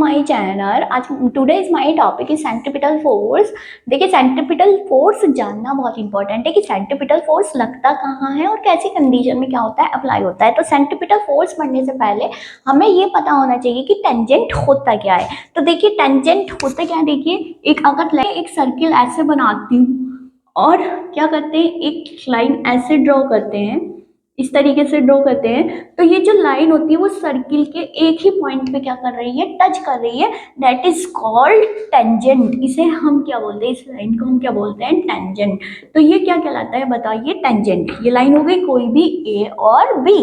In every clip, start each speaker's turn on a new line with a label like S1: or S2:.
S1: My channel. आज today is my topic is centripetal force. देखिए centripetal force जानना बहुत इंपॉर्टेंट है कि सेंट्रीपिटल फोर्स लगता कहाँ है और कैसी कंडीशन में क्या होता है, अप्लाई होता है। तो सेंट्रीपिटल फोर्स पढ़ने से पहले हमें ये पता होना चाहिए कि टेंजेंट होता क्या है। तो देखिए टेंजेंट होता क्या है, देखिए एक सर्किल ऐसे बनाती हूँ और क्या करते हैं, एक लाइन ऐसे ड्रॉ करते हैं, इस तरीके से ड्रॉ करते हैं। तो ये जो लाइन होती है वो सर्किल के एक ही पॉइंट पे क्या कर रही है, टच कर रही है। That is called tangent. इसे हम क्या बोलते हैं, इस लाइन को हम क्या बोलते हैं, टेंजेंट। तो ये क्या कहलाता है बताइए, टेंजेंट। ये लाइन हो गई कोई भी ए और बी।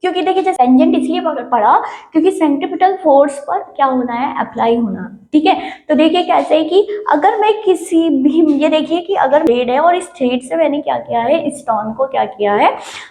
S1: क्योंकि देखिए जैसे टेंजेंट इसलिए पढ़ा क्योंकि सेंट्रीपिटल फोर्स पर क्या होना है, अप्लाई होना। ठीक है, तो देखिए कैसे है कि अगर मैं किसी भी, ये देखिए कि अगर थ्रेड है और इस थ्रेड से मैंने क्या किया है, स्टोन को क्या किया है,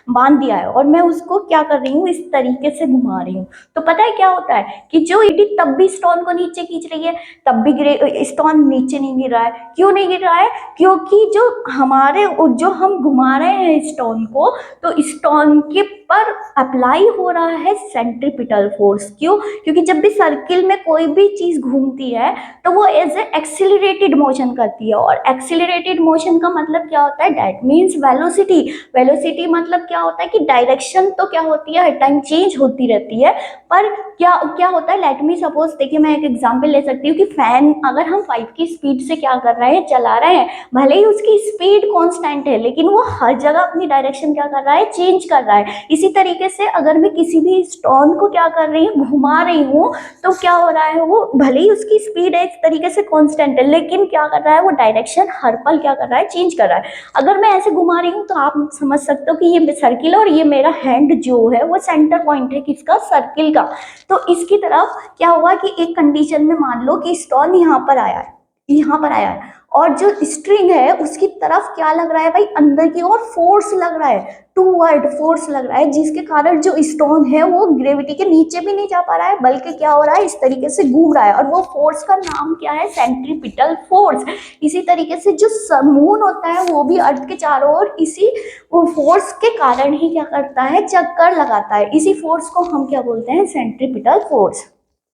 S1: बांध दिया है और मैं उसको क्या कर रही हूँ, इस तरीके से घुमा रही हूँ। तो पता है क्या होता है कि जो ईटी तब भी स्टोन को नीचे खींच रही है, तब भी स्टोन नीचे नहीं गिर रहा है। क्यों नहीं गिर रहा है? क्योंकि जो हम घुमा रहे हैं स्टोन को, तो स्टोन के पर अप्लाई हो रहा है सेंट्रीपिटल फोर्स। क्यों? क्योंकि जब भी सर्किल में कोई भी चीज घूमती है तो वो एज ए एक्सिलरेटेड मोशन करती है। और एक्सिलरेटेड मोशन का मतलब क्या होता है, दैट मीन्स वेलोसिटी। वेलोसिटी मतलब क्या होता है कि डायरेक्शन तो क्या होती है, हर टाइम चेंज होती रहती है। पर क्या क्या होता है, लेट मी सपोज, देखिए मैं एक एग्जांपल ले सकती हूँ कि फैन अगर हम 5 की स्पीड से क्या कर रहे हैं, चला रहे हैं, भले ही उसकी स्पीड कांस्टेंट है लेकिन वो हर जगह अपनी डायरेक्शन क्या कर रहा है, चेंज कर रहा है। इसी तरीके से अगर मैं किसी भी स्टोन को क्या कर रही हूँ, घुमा रही हूँ, तो क्या हो रहा है, वो भले ही उसकी स्पीड एक तरीके से कांस्टेंट है लेकिन क्या कर रहा है, वो डायरेक्शन हर पल क्या कर रहा है, चेंज कर रहा है। अगर मैं ऐसे घुमा रही हूँ तो आप समझ सकते हो कि ये सर्किल और ये मेरा हैंड जो है वो सेंटर पॉइंट है किसका, सर्किल का। तो इसकी तरफ क्या हुआ कि एक कंडीशन में मान लो कि स्टोन यहाँ पर आया है, यहाँ पर आया है, और जो स्ट्रिंग है उसकी तरफ क्या लग रहा है भाई, अंदर की ओर फोर्स लग रहा है, टूवर्ड फोर्स लग रहा है, जिसके कारण जो स्टोन है वो ग्रेविटी के नीचे भी नहीं जा पा रहा है बल्कि क्या हो रहा है, इस तरीके से घूम रहा है। और वो फोर्स का नाम क्या है, सेंट्रीपिटल फोर्स। इसी तरीके से जो मून होता है वो भी अर्थ के चारों ओर इसी वो फोर्स के कारण ही क्या करता है, चक्कर लगाता है। इसी फोर्स को हम क्या बोलते हैं, सेंट्रीपिटल फोर्स।